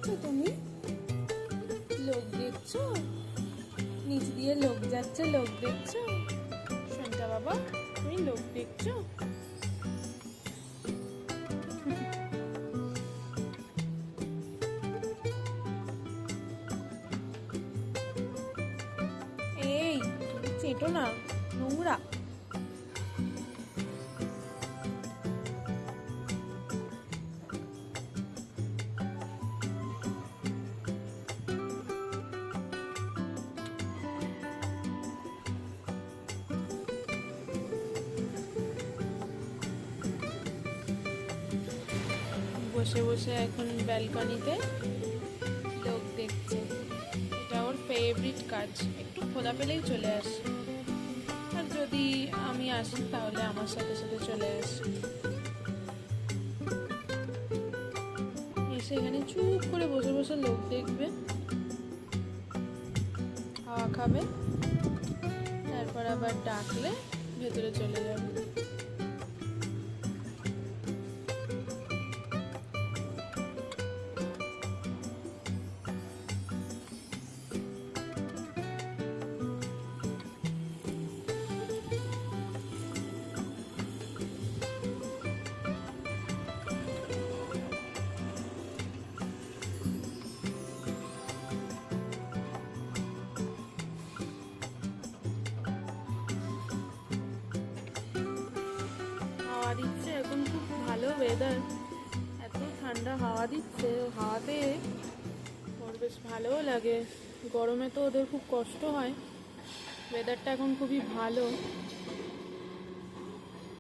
দেখছো তুমি? লোক দেখছো? নিচ দিয়ে লোক যাচ্ছে, লোক দেখছো? শোনটা বাবা, তুমি লোক দেখছো? এই চেটো না, নোংরা। বসে বসে এখন ব্যালকনিতে লোক দেখছে। এটা ওর ফেভারিট কাজ। একটু খোলা পেলেই চলে আসে, আর যদি আমি আসি তাহলে আমার সাথে সাথে চলে আসে। এসে এখানে চুপ করে বসে বসে লোক দেখবে, হাওয়া খাবে, তারপর আবার ডাকলে ভেতরে চলে যাবে। হাওয়া দিচ্ছে এখন, খুব ভালো ওয়েদার, এত ঠান্ডা হাওয়া দিচ্ছে। হাওয়াতে ওর বেশ ভালোও লাগে। গরমে তো ওদের খুব কষ্ট হয়। ওয়েদারটা এখন খুবই ভালো।